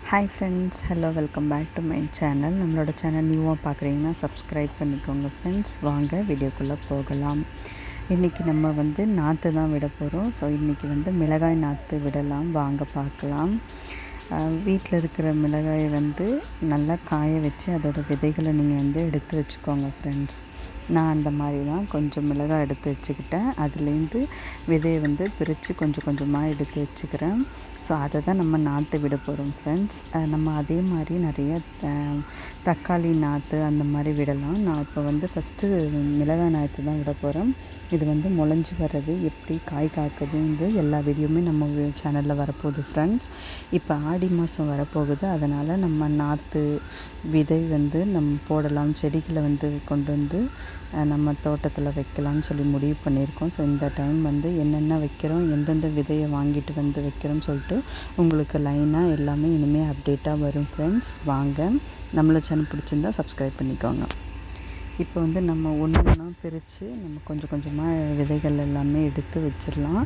Hi friends, hello, welcome back to my channel. நம்மளோட channel நியூவாக பார்க்குறீங்கன்னா சப்ஸ்கிரைப் பண்ணிக்கோங்க ஃப்ரெண்ட்ஸ். வாங்க வீடியோக்குள்ளே போகலாம். இன்றைக்கி நம்ம நாற்று தான் விட போகிறோம். ஸோ இன்றைக்கி மிளகாய் நாற்று விடலாம், வாங்க பார்க்கலாம். வீட்டில் இருக்கிற மிளகாயை நல்லா காய வச்சு அதோடய விதைகளை நீங்கள் எடுத்து வச்சுக்கோங்க ஃப்ரெண்ட்ஸ். நான் அந்த மாதிரி தான் கொஞ்சம் மிளகாய் எடுத்து வச்சுக்கிட்டேன். அதுலேருந்து விதையை பிரித்து கொஞ்சம் கொஞ்சமாக எடுத்து வச்சுக்கிறேன். ஸோ அதை தான் நம்ம நாற்று விட போகிறோம் ஃப்ரெண்ட்ஸ். நம்ம அதே மாதிரி நிறைய தக்காளி நாற்று அந்த மாதிரி விடலாம். நான் இப்போ ஃபஸ்ட்டு மிளகாய் நாற்று தான் விட போகிறேன். இது முளைஞ்சி வர்றது, எப்படி காய் காக்குதுன்னு எல்லா வீடியோவுமே நம்ம சேனலில் வரப்போகுது ஃப்ரெண்ட்ஸ். இப்போ ஆடி மாதம் வரப்போகுது, அதனால் நம்ம நாற்று விதை நம்ம போடலாம், செடிகளை கொண்டு நம்ம தோட்டத்தில் வைக்கலாம்னு சொல்லி முடிவு பண்ணியிருக்கோம். ஸோ இந்த டைம் என்னென்ன வைக்கிறோம், எந்தெந்த விதையை வாங்கிட்டு வைக்கிறோம்னு சொல்லிட்டு உங்களுக்கு லைனாக எல்லாமே இனிமேல் அப்டேட்டாக வரும் ஃப்ரெண்ட்ஸ். வாங்க, நம்மளோட சேனல் பிடிச்சிருந்தா சப்ஸ்கிரைப் பண்ணிக்கோங்க. இப்போ நம்ம ஒன்று ஒன்றா பிரித்து நம்ம கொஞ்சம் கொஞ்சமாக விதைகள் எல்லாமே எடுத்து வச்சிடலாம்.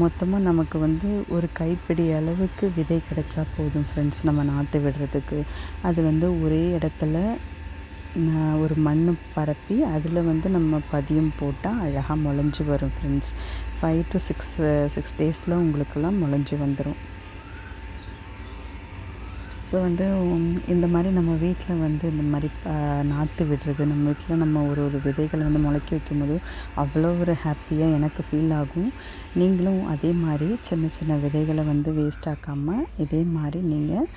மொத்தமாக நமக்கு ஒரு கைப்பிடி அளவுக்கு விதை கிடைச்சா போதும் ஃப்ரெண்ட்ஸ். நம்ம நாற்று விடுறதுக்கு அது ஒரே இடத்துல ஒரு மண் பரப்பி அதில் நம்ம பதியம் போட்டால் அழகாக முளைஞ்சி வரும் ஃப்ரெண்ட்ஸ். 5 to 6 டேஸில் உங்களுக்கெல்லாம் முளைஞ்சி வந்துடும். ஸோ இந்த மாதிரி நம்ம வீட்டில் இந்த மாதிரி நாற்று விடுறது, நம்ம வீட்டில் நம்ம ஒரு விதைகளை முளைக்க வைக்கும்போது அவ்வளோ ஒரு ஹாப்பியாக எனக்கு ஃபீல் ஆகும். நீங்களும் அதே மாதிரி சின்ன சின்ன விதைகளை வேஸ்ட் ஆக்காமல் இதே மாதிரி நீங்கள்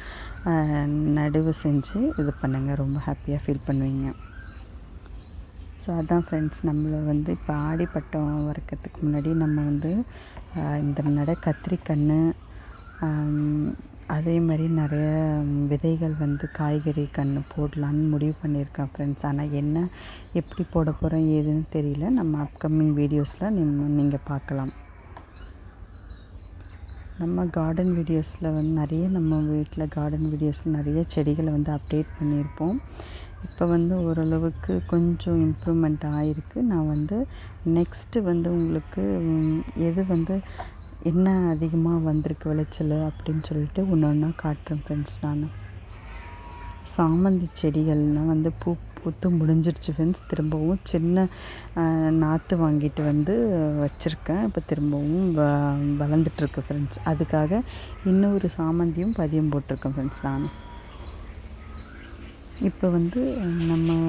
நடவு செஞ்சு இது பண்ணுங்கள், ரொம்ப ஹாப்பியாக ஃபீல் பண்ணுவீங்க. ஸோ அதான் ஃப்ரெண்ட்ஸ், நம்மளை இப்போ ஆடி பட்டம் வறுக்கிறதுக்கு முன்னாடி நம்ம இந்த கத்திரிக்கன்று, அதே மாதிரி நிறைய விதைகள் காய்கறி கன்று போடலான்னு முடிவு பண்ணியிருக்கேன் ஃப்ரெண்ட்ஸ். ஆனால் என்ன எப்படி போட போகிறோம் ஏதுன்னு தெரியல. நம்ம அப்கமிங் வீடியோஸில் நீங்கள் பார்க்கலாம். நம்ம கார்டன் வீடியோஸில் நிறைய நம்ம வீட்டில் கார்டன் வீடியோஸில் நிறைய செடிகளை அப்டேட் பண்ணியிருப்போம். இப்போ ஓரளவுக்கு கொஞ்சம் இம்ப்ரூவ்மெண்ட் ஆகிருக்கு. நான் நெக்ஸ்ட்டு உங்களுக்கு எது என்ன அதிகமாக வந்திருக்கு விளைச்சல் அப்படின்னு சொல்லிட்டு ஒன்று ஒன்றா காட்டுறேன் ஃப்ரெண்ட்ஸ். நான் சாமந்தி செடிகள்னால் பூத்து முடிஞ்சிடுச்சு ஃப்ரெண்ட்ஸ். திரும்பவும் சின்ன நாற்று வாங்கிட்டு வச்சுருக்கேன். இப்போ திரும்பவும் வளர்ந்துட்டுருக்கு ஃப்ரெண்ட்ஸ். அதுக்காக இன்னொரு சாமந்தியும் பதியம் போட்டிருக்கேன் ஃப்ரெண்ட்ஸ். நான் இப்போ நம்ம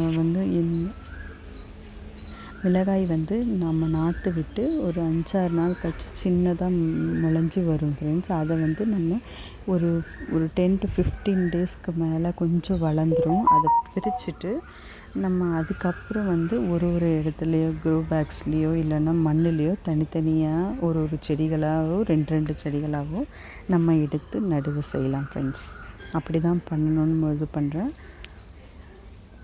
மிளகாய் நம்ம நாற்று விட்டு ஒரு 5-6 நாள் கழிச்சு சின்னதாக முளைஞ்சி வரும் ஃப்ரெண்ட்ஸ். அதை நம்ம ஒரு 10 to 15 டேஸ்க்கு மேலே கொஞ்சம் வளர்ந்துடும். அதை பிரிச்சுட்டு நம்ம அதுக்கப்புறம் ஒரு இடத்துலையோ க்ரோ பேக்ஸ்லேயோ இல்லைன்னா மண்ணுலேயோ தனித்தனியாக ஒரு செடிகளாகவோ 2 செடிகளாகவோ நம்ம எடுத்து நடவு செய்யலாம் ஃப்ரெண்ட்ஸ். அப்படி தான் பண்ணணும்னு இது பண்ணுறேன்.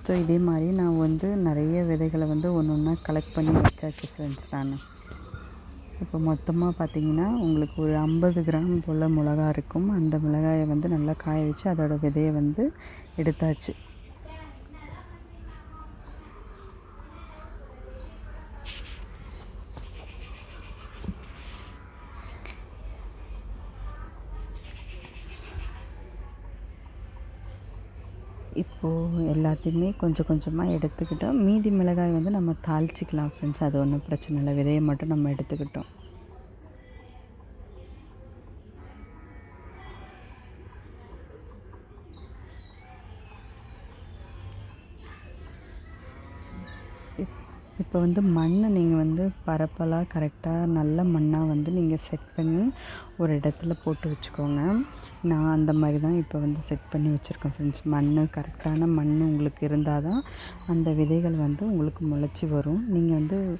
ஸோ இதே மாதிரி நான் நிறைய விதைகளை ஒன்று ஒன்றா கலெக்ட் பண்ணி வச்சாச்சு ஃப்ரெண்ட்ஸ். நான் இப்போ மொத்தமாக பார்த்திங்கன்னா உங்களுக்கு ஒரு 50 கிராம் போல் மிளகா இருக்கும். அந்த மிளகாயை நல்லா காய வச்சு அதோடய விதையை எடுத்தாச்சு. இப்போது எல்லாத்தையுமே கொஞ்சம் கொஞ்சமாக எடுத்துக்கிட்டோம். மீதி மிளகாய் நம்ம தாளிச்சிக்கலாம் ஃப்ரெண்ட்ஸ். அது ஒன்றும் பிரச்சனை இல்லை. விதையை மட்டும் நம்ம எடுத்துக்கிட்டோம். இப்போ மண் நீங்கள் பரப்பலாக கரெக்டாக நல்ல மண்ணாக நீங்கள் செட் பண்ணி ஒரு இடத்துல போட்டு வச்சுக்கோங்க. நான் அந்த மாதிரி தான் இப்போ செட் பண்ணி வச்சுருக்கேன் ஃப்ரெண்ட்ஸ். மண் கரெக்டான மண் உங்களுக்கு இருந்தால் தான் அந்த விதைகள் உங்களுக்கு முளைச்சி வரும். நீங்கள்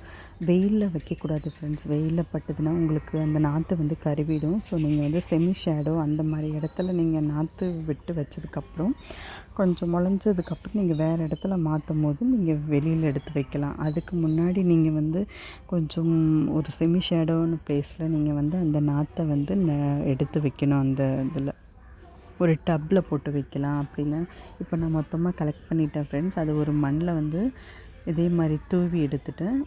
வெயிலில் வைக்கக்கூடாது ஃப்ரெண்ட்ஸ். வெயிலில் பட்டுதுன்னா உங்களுக்கு அந்த நாற்று கருவிடும். ஸோ நீங்கள் செமி ஷேடோ அந்த மாதிரி இடத்துல நீங்கள் நாற்று விட்டு வச்சதுக்கப்புறம் கொஞ்சம் முளைஞ்சதுக்கப்புறம் நீங்கள் வேறு இடத்துல மாற்றும் போது நீங்கள் வெளியில் எடுத்து வைக்கலாம். அதுக்கு முன்னாடி நீங்கள் கொஞ்சம் ஒரு செமி ஷேடோன்னு ப்ளேஸில் நீங்கள் அந்த நாற்றை எடுத்து வைக்கணும். அந்த இதில் ஒரு டப்பில் போட்டு வைக்கலாம். அப்படின்னா இப்போ நான் மொத்தமாக கலெக்ட் பண்ணிட்டேன் ஃப்ரெண்ட்ஸ். அது ஒரு மண்ணில் இதே மாதிரி தூவி எடுத்துட்டேன்.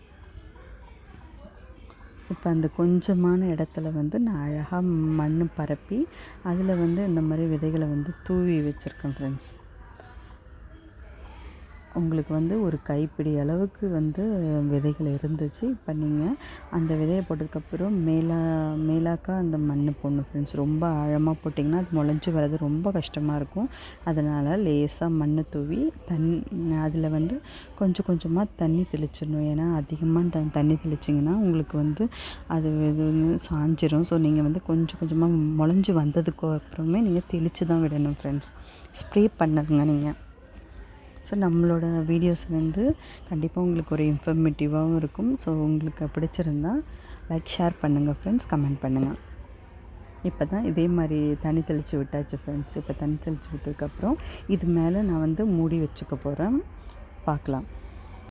இப்போ அந்த கொஞ்சமான இடத்துல வந்து நான் அழகாக மண் பரப்பி அதில் வந்து இந்த மாதிரி விதைகளை வந்து தூவி வச்சுருக்கேன் ஃப்ரெண்ட்ஸ். உங்களுக்கு வந்து ஒரு கைப்பிடி அளவுக்கு வந்து விதைகள் இருந்துச்சு. இப்போ நீங்கள் அந்த விதையை போட்டதுக்கப்புறம் மேலாக்கா அந்த மண் போடணும் ஃப்ரெண்ட்ஸ். ரொம்ப ஆழமாக போட்டிங்கன்னா அது முளைஞ்சி வர்றது ரொம்ப கஷ்டமாக இருக்கும். அதனால் லேசாக மண் தூவி அதில் வந்து கொஞ்சம் கொஞ்சமாக தண்ணி தெளிச்சிடணும். ஏன்னா அதிகமாக தண்ணி தெளிச்சிங்கன்னா உங்களுக்கு வந்து அது இது வந்து சாஞ்சிரும். ஸோ நீங்கள் வந்து கொஞ்சம் கொஞ்சமாக முளைஞ்சி வந்ததுக்கு அப்புறமே நீங்கள் தெளித்து தான் விடணும் ஃப்ரெண்ட்ஸ். ஸ்ப்ரே பண்ணுங்க நீங்கள். ஸோ நம்மளோட வீடியோஸ் வந்து கண்டிப்பாக உங்களுக்கு ஒரு இன்ஃபர்மேட்டிவாகவும் இருக்கும். ஸோ உங்களுக்கு பிடிச்சிருந்தா லைக் ஷேர் பண்ணுங்கள் ஃப்ரெண்ட்ஸ், கமெண்ட் பண்ணுங்கள். இப்போ தான் இதே மாதிரி தண்ணி தெளித்து விட்டாச்சு ஃப்ரெண்ட்ஸ். இப்போ தண்ணி தெளித்து விட்டதுக்கப்புறம் இது மேலே நான் வந்து மூடி வச்சுக்க போகிறேன். பார்க்கலாம்.